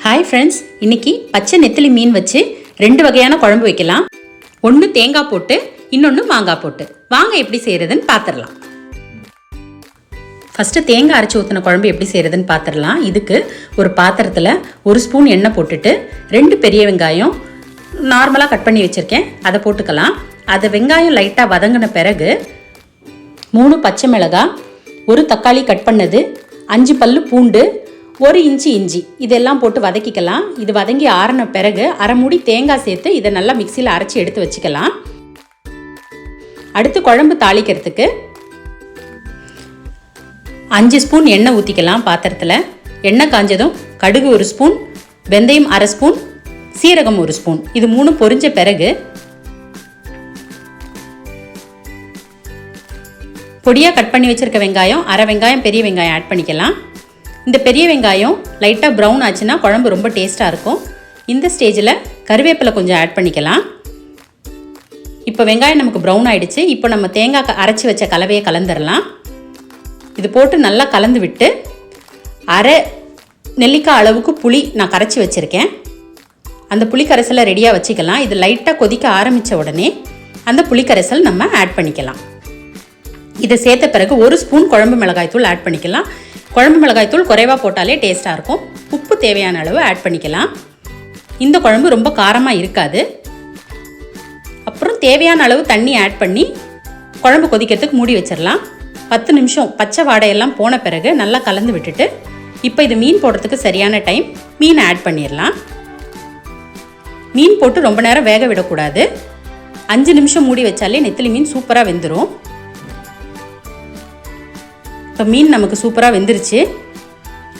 Hi friends, இன்னைக்கு பச்சை நெத்திலி மீன் வச்சு ரெண்டு வகையான குழம்பு வைக்கலாம். ஒன்று தேங்காய் போட்டு, இன்னொன்று மாங்காய் போட்டு. வாங்க எப்படி செய்கிறதுன்னு பார்த்துடலாம். ஃபஸ்ட்டு தேங்காய் அரைச்சி ஊற்றின குழம்பு எப்படி செய்கிறதுன்னு பார்த்துடலாம். இதுக்கு ஒரு பாத்திரத்தில் 1 ஸ்பூன் எண்ணெய் போட்டுட்டு 2 பெரிய வெங்காயம் நார்மலாக கட் பண்ணி வச்சுருக்கேன், அதை போட்டுக்கலாம். அதை வெங்காயம் லைட்டாக வதங்கின பிறகு 3 பச்சை மிளகாய், 1 தக்காளி கட் பண்ணது, 5 பல்லு பூண்டு, 1 இன்ச்சு இஞ்சி இதெல்லாம் போட்டு வதக்கிக்கலாம். இது வதங்கி ஆறின பிறகு அரை மூடி தேங்காய் சேர்த்து இதை நல்லா மிக்சியில் அரைச்சி எடுத்து வச்சுக்கலாம். அடுத்து குழம்பு தாளிக்கிறதுக்கு 5 ஸ்பூன் எண்ணெய் ஊற்றிக்கலாம் பாத்திரத்தில். எண்ணெய் காஞ்சதும் கடுகு 1 ஸ்பூன், வெந்தயம் அரை ஸ்பூன், சீரகம் 1 ஸ்பூன், இது 3 பொரிஞ்ச பிறகு பொடியாக கட் பண்ணி வச்சுருக்க வெங்காயம், அரை வெங்காயம் பெரிய வெங்காயம் ஆட் பண்ணிக்கலாம். இந்த பெரிய வெங்காயம் லைட்டாக ப்ரௌன் ஆச்சுன்னா குழம்பு ரொம்ப டேஸ்ட்டாக இருக்கும். இந்த ஸ்டேஜில் கருவேப்பிலை கொஞ்சம் ஆட் பண்ணிக்கலாம். இப்போ வெங்காயம் நமக்கு ப்ரௌன் ஆகிடுச்சு. இப்போ நம்ம தேங்காய் அரைச்சி வச்ச கலவையை கலந்துடலாம். இது போட்டு நல்லா கலந்து விட்டு அரை நெல்லிக்காய் அளவுக்கு புளி நான் கரைச்சி வச்சுருக்கேன். அந்த புளி கரைசலை ரெடியாக வச்சுக்கலாம். இது லைட்டாக கொதிக்க ஆரம்பித்த உடனே அந்த புளி கரைசல் நம்ம ஆட் பண்ணிக்கலாம். இதை சேர்த்த பிறகு 1 ஸ்பூன் குழம்பு மிளகாய்த்தூள் ஆட் பண்ணிக்கலாம். குழம்பு மிளகாய்த்தூள் குறைவாக போட்டாலே டேஸ்ட்டாக இருக்கும். உப்பு தேவையான அளவு ஆட் பண்ணிக்கலாம். இந்த குழம்பு ரொம்ப காரமாக இருக்காது. அப்புறம் தேவையான அளவு தண்ணி ஆட் பண்ணி குழம்பு கொதிக்கிறதுக்கு மூடி வச்சிடலாம். 10 நிமிஷம் பச்சை வாடையெல்லாம் போன பிறகு நல்லா கலந்து விட்டுட்டு இப்போ இது மீன் போடுறதுக்கு சரியான டைம். மீன் ஆட் பண்ணிடலாம். மீன் போட்டு ரொம்ப நேரம் வேக விடக்கூடாது. 5 நிமிஷம் மூடி வச்சாலே நெத்திலி மீன் சூப்பராக வெந்துடும். இப்போ மீன் நமக்கு சூப்பராக வெந்துருச்சு.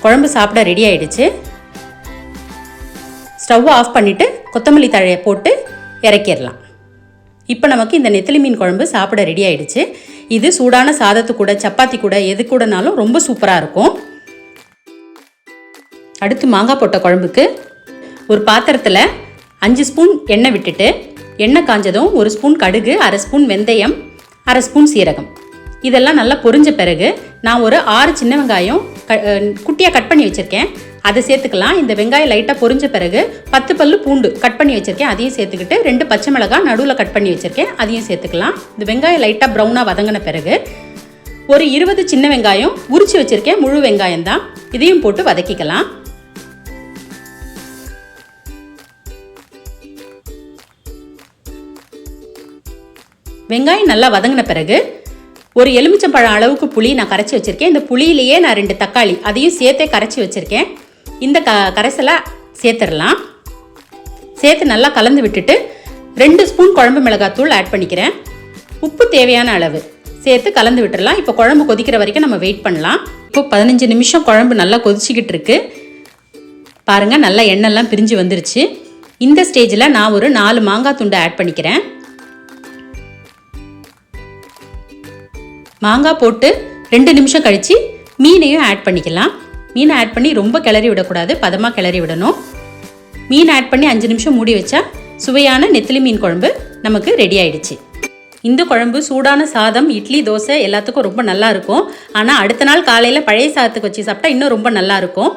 குழம்பு சாப்பிட ரெடி ஆகிடுச்சு. ஸ்டவ் ஆஃப் பண்ணிவிட்டு கொத்தமல்லி தழையை போட்டு இறக்கிடலாம். இப்போ நமக்கு இந்த நெத்திலி மீன் குழம்பு சாப்பிட ரெடி ஆகிடுச்சு. இது சூடான சாதத்து கூட, சப்பாத்தி கூட, எது கூடனாலும் ரொம்ப சூப்பராக இருக்கும். அடுத்து மாங்காய் போட்ட குழம்புக்கு ஒரு பாத்திரத்தில் 5 ஸ்பூன் எண்ணெய் விட்டுட்டு, எண்ணெய் காஞ்சதும் 1 ஸ்பூன் கடுகு, அரை ஸ்பூன் வெந்தயம், அரை ஸ்பூன் சீரகம் இதெல்லாம் நல்லா பொரிஞ்ச பிறகு நான் ஒரு 6 சின்ன வெங்காயம் குட்டியாக கட் பண்ணி வச்சுருக்கேன், அதை சேர்த்துக்கலாம். இந்த வெங்காயம் லைட்டாக பொரிஞ்ச பிறகு 10 பல்லு பூண்டு கட் பண்ணி வச்சுருக்கேன், அதையும் சேர்த்துக்கிட்டு 2 பச்சை மிளகாய் நடுவில் கட் பண்ணி வச்சுருக்கேன், அதையும் சேர்த்துக்கலாம். இந்த வெங்காயம் லைட்டாக ப்ரௌனாக வதங்கின பிறகு ஒரு 20 சின்ன வெங்காயம் உரிச்சு வச்சுருக்கேன், முழு வெங்காயம் தான், இதையும் போட்டு வதக்கிக்கலாம். வெங்காயம் நல்லா வதங்கின பிறகு ஒரு எலுமிச்சம்பழம் அளவுக்கு புளி நான் கரைச்சி வச்சுருக்கேன். இந்த புளியிலேயே நான் 2 தக்காளி அதையும் சேர்த்தே கரைச்சி வச்சுருக்கேன். இந்த கரைசலை சேர்த்துடலாம். சேர்த்து நல்லா கலந்து விட்டுட்டு 2 ஸ்பூன் குழம்பு மிளகாத்தூள் ஆட் பண்ணிக்கிறேன். உப்பு தேவையான அளவு சேர்த்து கலந்து விட்டுடலாம். இப்போ குழம்பு கொதிக்கிற வரைக்கும் நம்ம வெயிட் பண்ணலாம். இப்போ 15 நிமிஷம் குழம்பு நல்லா கொதிச்சிக்கிட்டு இருக்கு. பாருங்கள், நல்லா எண்ணெய்லாம் பிரிஞ்சு வந்துருச்சு. இந்த ஸ்டேஜில் நான் ஒரு 4 மாங்காய் துண்டை ஆட் பண்ணிக்கிறேன். மாங்காய் போட்டு 2 நிமிஷம் கழித்து மீனையும் ஆட் பண்ணிக்கலாம். மீனை ஆட் பண்ணி ரொம்ப கிளறி விடக்கூடாது, பதமாக கிளறி விடணும். மீன் ஆட் பண்ணி 5 நிமிஷம் மூடி வச்சா சுவையான நெத்திலி மீன் குழம்பு நமக்கு ரெடி ஆயிடுச்சு. இந்த குழம்பு சூடான சாதம், இட்லி, தோசை எல்லாத்துக்கும் ரொம்ப நல்லா இருக்கும். ஆனால் அடுத்த நாள் காலையில் பழைய சாதத்துக்கு வச்சு சாப்பிட்டா இன்னும் ரொம்ப நல்லா இருக்கும்.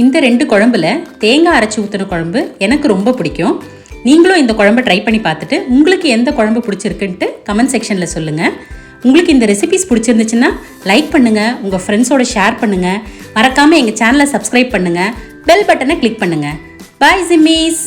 இந்த 2 குழம்புல தேங்காய் அரைச்சி ஊற்றின குழம்பு எனக்கு ரொம்ப பிடிக்கும். நீங்களும் இந்த குழம்பை ட்ரை பண்ணி பார்த்துட்டு உங்களுக்கு எந்த குழம்பு பிடிச்சிருக்குன்ட்டு கமெண்ட் செக்ஷனில் சொல்லுங்கள். உங்களுக்கு இந்த ரெசிபிஸ் பிடிச்சிருந்துச்சுன்னா லைக் பண்ணுங்கள், உங்கள் ஃப்ரெண்ட்ஸோட ஷேர் பண்ணுங்கள், மறக்காமல் எங்கள் சேனலை சப்ஸ்கிரைப் பண்ணுங்கள், பெல் பட்டனை கிளிக் பண்ணுங்கள். பாய் ஜிம்மிஸ்.